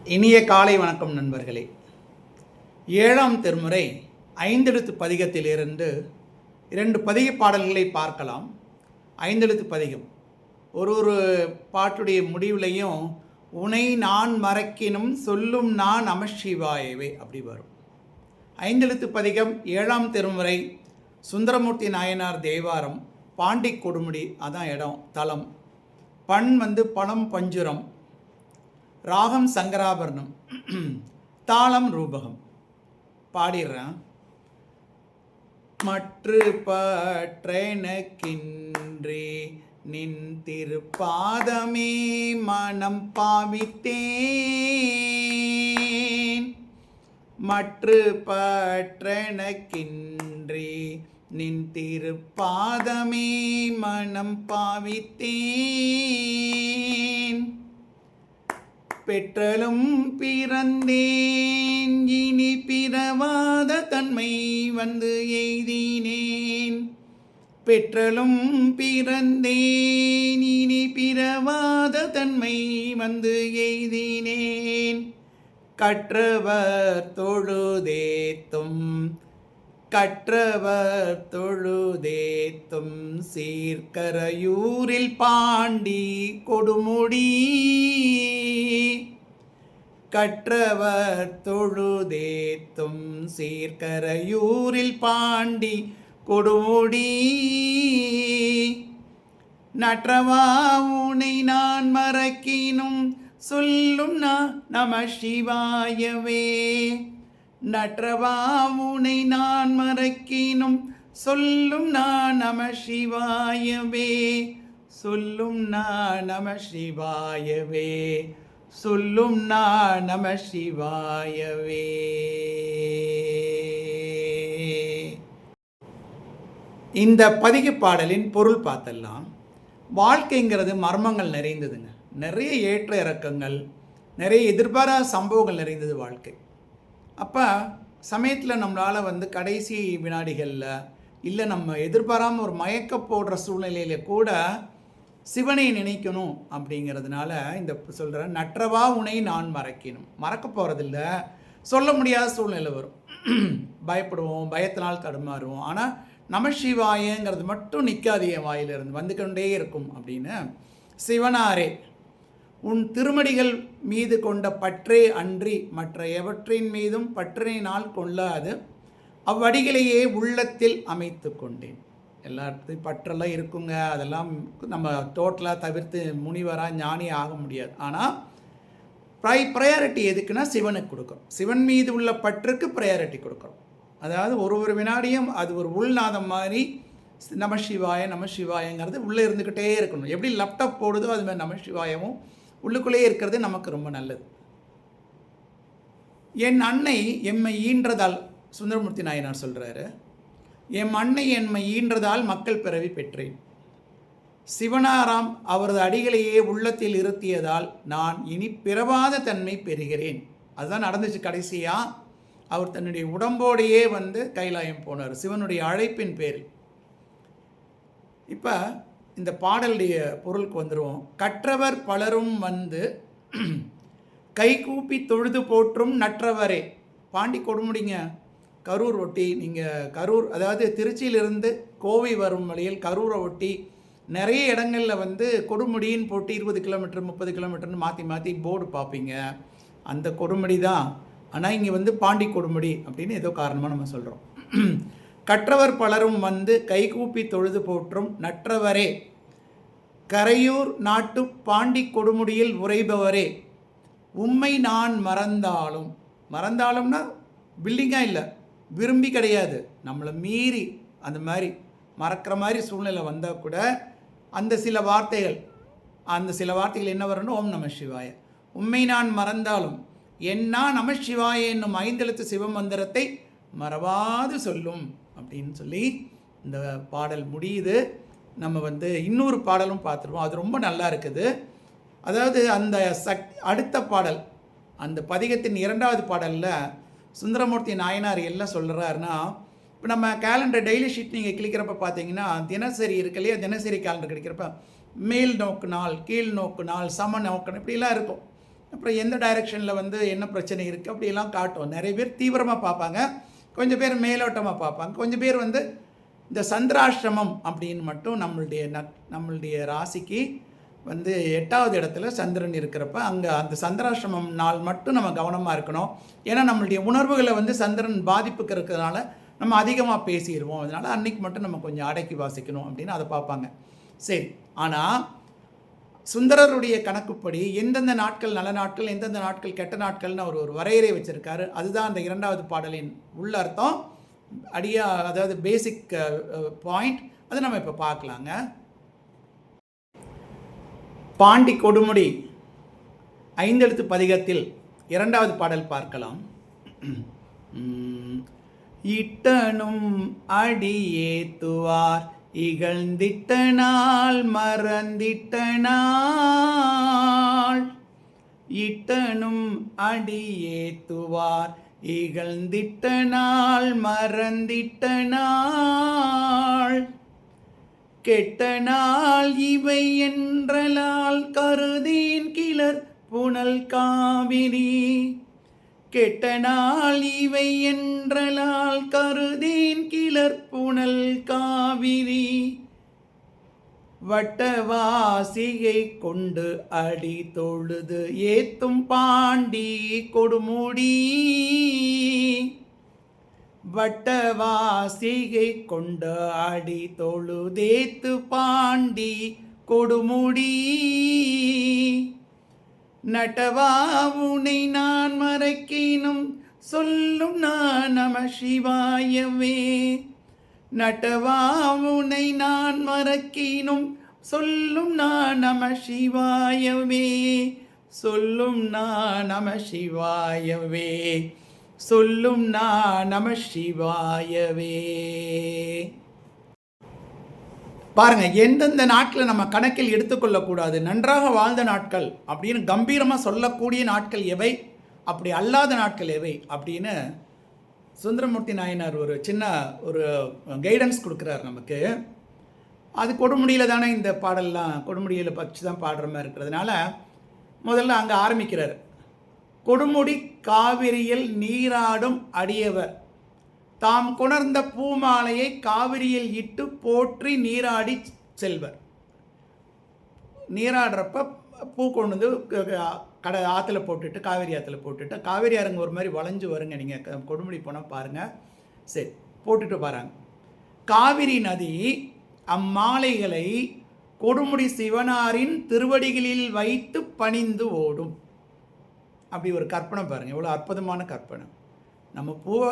இனிய காலை வணக்கம் நண்பர்களே. 7ஆம் திருமுறை 5 பதிகத்திலிருந்து 2 பதிக பாடல்களை பார்க்கலாம். 5 பதிகம். ஒரு பாட்டுடைய முடிவுலையும் உனை நான் மறக்கினும் சொல்லும் நான் நமசிவாயவே அப்படி வரும். 5 பதிகம் 7ஆம் திருமுறை சுந்தரமூர்த்தி நாயனார் தேவாரம், பாண்டி கொடுமுடி, அதான் இடம் தலம். பண் பணம் பஞ்சுரம், ராகம் சங்கராபரணம், தாளம் ரூபகம். பாடிடுறேன். மற்று பற்றெனக்கின்றே நின் திருப்பாதமே மனம் பாவித்தேன். மற்று பற்றெனக்கின்றே நின் திருப்பாதமே மனம் பாவித்தேன். பெற்றலும் பிறந்தேன் இனி பிறவாத தன்மை வந்து எய்தினேன். பெற்றலும் பிறந்தேன் இனி பிறவாத தன்மை வந்து எய்தினேன். கற்றவர் தொழுதேத்தும் கற்றவர் தொழுதேத்தும் சீர்கரையூரில் பாண்டி கொடுமுடி. கற்றவர் தொழுதேத்தும் சீர்கரையூரில் பாண்டி கொடுமுடி. நற்றவா உனை நான் மறக்கினும் சொல்லும் நமசிவாயவே. நற்றவா உனை நான் மறக்கினும் சொல்லும் நமசிவாயவே. சொல்லும் நமசிவாயவே. சொல்லும் நமசிவாயவே. இந்த பதிக பாடலின் பொருள் பார்த்தெல்லாம், வாழ்க்கைங்கிறது மர்மங்கள் நிறைந்ததுங்க. நிறைய ஏற்ற இறக்கங்கள், நிறைய எதிர்பாராத சம்பவங்கள் நிறைந்தது வாழ்க்கை. அப்போ சமயத்தில் நம்மளால் கடைசி வினாடிகளில் இல்லை நம்ம எதிர்பாராமல் ஒரு மயக்க போடுற சூழ்நிலையில் கூட சிவனை நினைக்கணும். அப்படிங்கிறதுனால இந்த சொல்கிற நற்றவா உனை நான் மறக்கணும். மறக்க போகிறதில்ல, சொல்ல முடியாத சூழ்நிலை வரும், பயப்படுவோம், பயத்தினால் தடுமாறுவோம். ஆனால் நமசிவாயங்கிறது மட்டும் நிற்காது, என் வாயிலிருந்து வந்துக்கொண்டே இருக்கும். அப்படின்னு சிவனாரே உன் திருமடிகள் மீது கொண்ட பற்றே அன்றி மற்ற எவற்றின் மீதும் பற்றினால் கொள்ளாது அவ்வடிகளையே உள்ளத்தில் அமைத்து கொண்டேன். எல்லாத்தையும் பற்றெல்லாம் இருக்குங்க, அதெல்லாம் நம்ம டோட்டலாக தவிர்த்து முனிவராக ஞானி ஆக முடியாது. ஆனால் ப்ரையாரிட்டி எதுக்குன்னா சிவனுக்கு கொடுக்குறோம். சிவன் மீது உள்ள பற்றுக்கு ப்ரையாரிட்டி கொடுக்குறோம். அதாவது ஒரு வினாடியும் அது ஒரு உள்நாதம் மாதிரி நமசிவாய நமசிவாயங்கிறது உள்ளே இருந்துக்கிட்டே இருக்கணும். எப்படி லேப்டாப் போடுதோ அது மாதிரி நமசிவாயமும் உள்ளுக்குள்ளேயே இருக்கிறது நமக்கு ரொம்ப நல்லது. என் அன்னை எம்மை ஈன்றதால், சுந்தரமூர்த்தி நாயனார் சொல்கிறாரு, எம் அன்னை எம்மை ஈன்றதால் மக்கள் பிறவி பெற்றேன். சிவனாராம் அவரது அடிகளையே உள்ளத்தில் இருத்தியதால் நான் இனி பிறவாத தன்மை பெறுகிறேன். அதுதான் நடந்துச்சு. கடைசியாக அவர் தன்னுடைய உடம்போடையே கைலாயம் போனார், சிவனுடைய அழைப்பின் பேரில். இப்போ இந்த பாடலுடைய பொருளுக்கு வந்துடுவோம். கற்றவர் பலரும் கைகூப்பி தொழுது போற்றும் நற்றவரே. பாண்டி கொடுமுடிங்க, கரூர் ஒட்டி. நீங்கள் கரூர், அதாவது திருச்சியிலிருந்து கோவை வரும் வழியில் கரூரை ஒட்டி நிறைய இடங்களில் கொடுமுடின்னு போட்டு 20 கிலோமீட்டர் 30 கிலோமீட்டர்னு மாற்றி மாற்றி போர்டு பார்ப்பீங்க. அந்த கொடுமுடி தான். ஆனால் இங்கே பாண்டி கொடுமுடி அப்படின்னு ஏதோ காரணமாக நம்ம சொல்கிறோம். கற்றவர் பலரும் கைகூப்பி தொழுது போற்றும் நற்றவரே, கரையூர் நாட்டு பாண்டி கொடுமுடியில் உரைபவரே, உம்மை நான் மறந்தாலும், மறந்தாலும்னா பில்டிங்காக இல்லை, விரும்பி கிடையாது, நம்மளை மீறி அந்த மாதிரி மறக்கிற மாதிரி சூழ்நிலை வந்தால் கூட அந்த சில வார்த்தைகள் என்ன வரணும்? ஓம் நம சிவாய. உம்மை நான் மறந்தாலும் என்னா நமசிவாய என்னும் 5 எழுத்து சிவமந்திரத்தை மறவாது சொல்லும் அப்படின்னு சொல்லி இந்த பாடல் முடியுது. நம்ம இன்னொரு பாடலும் பார்த்துருவோம், அது ரொம்ப நல்லா இருக்குது. அதாவது அந்த அடுத்த பாடல், அந்த பதிகத்தின் 2வது பாடலில் சுந்தரமூர்த்தி நாயனார் எல்லாம் சொல்கிறாருன்னா, இப்போ நம்ம கேலண்டர் டெய்லி ஷீட் நீங்கள் கிளிக்கிறப்ப பார்த்தீங்கன்னா தினசரி இருக்கு இல்லையா, தினசரி கேலண்டர் கிடைக்கிறப்ப மேல் நோக்கு நாள், கீழ் நோக்கு நாள், சம நோக்கு இப்படிலாம் இருக்கும். அப்புறம் எந்த டைரெக்ஷனில் வந்து என்ன பிரச்சனை இருக்குது அப்படியெல்லாம் காட்டும். நிறைய பேர் தீவிரமாக பார்ப்பாங்க, கொஞ்சம் பேர் மேலோட்டமாக பார்ப்பாங்க, கொஞ்சம் பேர் வந்து இந்த சந்திராஷ்டிரமம் அப்படின்னு மட்டும் நம்மளுடைய ராசிக்கு வந்து 8வது இடத்துல சந்திரன் இருக்கிறப்ப அங்கே அந்த சந்திராஷ்டிரமம் நாள் மட்டும் நம்ம கவனமாக இருக்கணும். ஏன்னா நம்மளுடைய உணர்வுகளை வந்து சந்திரன் பாதிப்புக்கு இருக்கிறதுனால நம்ம அதிகமாக பேசிடுவோம். அதனால் அன்றைக்கி மட்டும் நம்ம கொஞ்சம் அடக்கி வாசிக்கணும் அப்படின்னு அதை பார்ப்பாங்க. சரி, ஆனால் சுந்தரருடைய கணக்குப்படி எந்தெந்த நாட்கள் நல்ல நாட்கள், எந்தெந்த நாட்கள் கெட்ட நாட்கள்னு அவர் ஒரு வரையறை வச்சுருக்காரு. அதுதான் அந்த 2வது பாடலின் உள்ள அர்த்தம், அதாவது பேசிக் பாயிண்ட். அதை நம்ம இப்போ பார்க்கலாங்க. பாண்டி கொடுமுடி 5 எழுத்து பதிகத்தில் 2வது பாடல் பார்க்கலாம். இட்டனும் அடியேத்துவார் இகழ்ந்திட்ட நாள் மறந்திட்ட நாள். இட்டனும் அடியேத்துவார் இகழ்ந்திட்ட நாள் மறந்திட்ட நாள். கெட்ட நாள் இவை என்றலால் கருதேன் கிளர் புனல் காவிரி. கெட்ட நாள் இவை என்றலால் கருதேன் கிளர் புனல் காவிரி. வட்டவாசியை கொண்டு அடி தொழுது ஏத்தும் பாண்டி கொடுமுடி. வட்டவாசியை கொண்டு அடி தொழுதேத்து பாண்டி கொடுமுடி. நட்டவா உனை நான் மறக்கினும் சொல்லும் நான் நம சிவாயவே. நட்டவா உனை நான் மறக்கினும் சொல்லும் நான் நம சிவாயவே. சொல்லும் நான் நம சிவாயவே. சொல்லும் நான் நம சிவாயவே. பாருங்க, எந்தெந்த நாட்களை நம்ம கணக்கில் எடுத்துக்கொள்ளக்கூடாது, நன்றாக வாழ்ந்த நாட்கள் அப்படின்னு கம்பீரமாக சொல்லக்கூடிய நாட்கள் எவை, அப்படி அல்லாத நாட்கள் எவை அப்படின்னு சுந்தரமூர்த்தி நாயனார் ஒரு சின்ன ஒரு கைடன்ஸ் கொடுக்குறார் நமக்கு. அது கொடுமுடியில் தானே இந்த பாடல்லாம், கொடுமுடியில் பற்றி தான் பாடுற மாதிரி இருக்கிறதுனால முதல்ல அங்கே ஆரம்பிக்கிறார். கொடுமுடி காவிரியில் நீராடும் அடியவர் தாம் கொணர்ந்த பூமாலையை காவிரியில் இட்டு போற்றி நீராடி செல்வர். நீராடுறப்ப பூ கொண்டு வந்து ஆற்றுல போட்டுட்டு, காவேரி ஆற்றுல போட்டுட்டு, காவேரி ஆறுங்க ஒரு மாதிரி வளைஞ்சு வருங்க, நீங்கள் கொடுமுடி போனால் பாருங்கள். சரி, போட்டுட்டு பாருங்க. காவிரி நதி அம்மாலைகளை கொடுமுடி சிவனாரின் திருவடிகளில் வைத்து பணிந்து ஓடும். அப்படி ஒரு கற்பனை பாருங்கள், எவ்வளோ அற்புதமான கற்பனை. நம்ம பூவை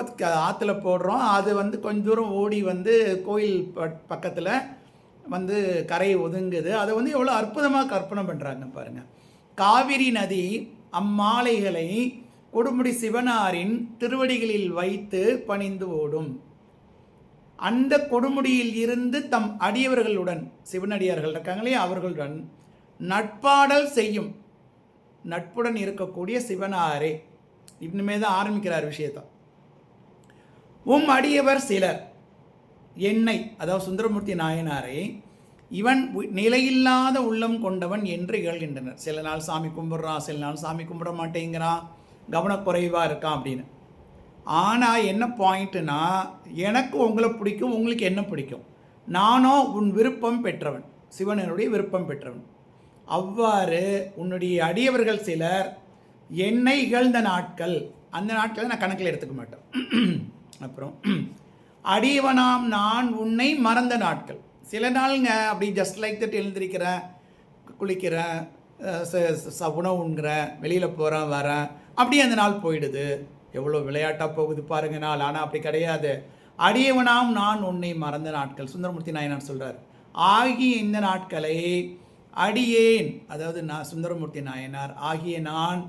ஆற்றுல போடுறோம், அது வந்து கொஞ்ச தூரம் ஓடி வந்து கோயில் பக்கத்தில் வந்து கரையை ஒதுங்குது. அதை வந்து எவ்வளோ அற்புதமாக கற்பனை பண்ணுறாங்க பாருங்கள். காவிரி நதி அம்மாலைகளை கொடுமுடி சிவனாரின் திருவடிகளில் வைத்து பணிந்து ஓடும். அந்த கொடுமுடியில் இருந்து தம் அடியவர்களுடன், சிவனடியார்கள் இருக்காங்களே அவர்களுடன் நட்பாடல் செய்யும், நட்புடன் இருக்கக்கூடிய சிவனாரே. இன்னுமே தான் ஆரம்பிக்கிறார் விஷயத்தை. அடியவர் சிலர் என்னை, அதாவது சுந்தரமூர்த்தி நாயனாரை இவன் நிலையில்லாத உள்ளம் கொண்டவன் என்று இகழ்கின்றனர். சில நாள் சாமி கும்பிட்றான், சில நாள் சாமி கும்பிட மாட்டேங்கிறான், கவனக்குறைவாக இருக்கான் அப்படின்னு. ஆனால் என்ன பாயிண்ட்டுனா, எனக்கு உங்களை பிடிக்கும், உங்களுக்கு என்ன பிடிக்கும், நானோ உன் விருப்பம் பெற்றவன், சிவனுடைய விருப்பம் பெற்றவன். அவ்வாறு உன்னுடைய அடியவர்கள் சிலர் என்னை இகழ்ந்த நாட்கள், அந்த நாட்களை நான் கணக்கில் எடுத்துக்க மாட்டேன். அப்புறம் அடியவனாம் நான் உன்னை மறந்த நாட்கள். சில நாளுங்க அப்படி ஜஸ்ட் லைக் தட் எழுந்திருக்கிறேன், குளிக்கிறேன், உணவு உண்கிறேன், வெளியில் போகிறேன், வரேன், அப்படியே அந்த நாள் போயிடுது. எவ்வளோ விளையாட்டாக போகுது பாருங்க நாள். ஆனால் அப்படி கிடையாது. அடியவனாம் நான் உன்னை மறந்த நாட்கள், சுந்தரமூர்த்தி நாயனார் சொல்கிறார். ஆகிய இந்த நாட்களை அடியேன், அதாவது நான் சுந்தரமூர்த்தி நாயனார் ஆகிய நான்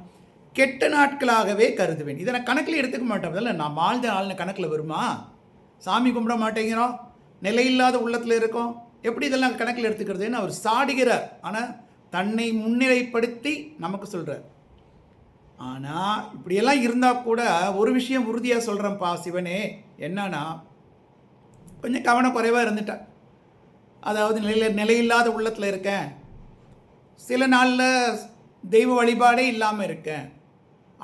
கெட்ட நாட்களாகவே கருதுவேன். இதை நான் கணக்கில் எடுத்துக்க மாட்டேன். அதில் நான் வாழ்ந்த நாள்னு கணக்கில் வருமா? சாமி கும்பிட மாட்டேங்கிறோம், நிலையில்லாத உள்ளத்தில் இருக்கோம், எப்படி இதெல்லாம் கணக்கில் எடுத்துக்கிறதுன்னு அவர் சாடுகிறார். ஆனால் தன்னை முன்னிலைப்படுத்தி நமக்கு சொல்கிறார். ஆனால் இப்படியெல்லாம் இருந்தால் கூட ஒரு விஷயம் உறுதியாக சொல்கிறேன்ப்பா சிவனே, என்னன்னா கொஞ்சம் கவனக்குறைவாக இருந்துட்டேன். அதாவது நிலையில்லாத உள்ளத்தில் இருக்கேன். சில நாளில் தெய்வ வழிபாடே இல்லாமல் இருக்கேன்,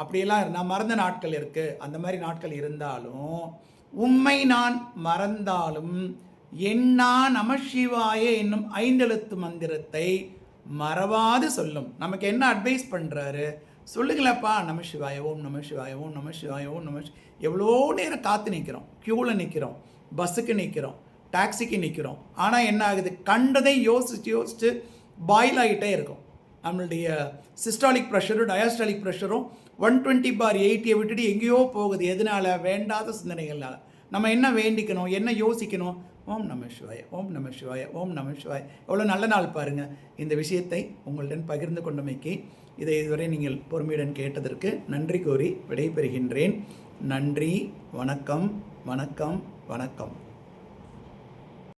அப்படியெல்லாம் நான் மறந்த நாட்கள் இருக்குது, அந்த மாதிரி நாட்கள் இருந்தாலும் உம்மை நான் மறந்தாலும் எண்ணா நமசிவாய என்னும் 5 எழுத்து மந்திரத்தை மறவாது சொல்லும். நமக்கு என்ன அட்வைஸ் பண்ணுறாரு? சொல்லுங்களப்பா, நமசிவாய ஓம் நமசிவாய ஓம் நமசிவாய ஓம் நம. எவ்வளோ நேரம் காத்து நிற்கிறோம், க்யூவில் நிற்கிறோம், பஸ்ஸுக்கு நிற்கிறோம், டாக்ஸிக்கு நிற்கிறோம். ஆனால் என்ன ஆகுது? கண்டதை யோசித்து பாயில் ஆகிட்டே இருக்கும். நம்மளுடைய சிஸ்டாலிக் ப்ரெஷரும் டயாஸ்டாலிக் ப்ரெஷரும் 120/80 விட்டுட்டு எங்கேயோ போகுது. எதனால்? வேண்டாத சிந்தனைகள்னால. நம்ம என்ன வேண்டிக்கணும், என்ன யோசிக்கணும்? ஓம் நம சிவாய ஓம் நம சிவாய ஓம் நம சிவாய. எவ்வளோ நல்ல நாள் பாருங்கள். இந்த விஷயத்தை உங்களுடன் பகிர்ந்து கொண்டமைக்கு, இதை இதுவரை நீங்கள் பொறுமையுடன் கேட்டதற்கு நன்றி கூறி விடைபெறுகின்றேன். நன்றி, வணக்கம், வணக்கம், வணக்கம்.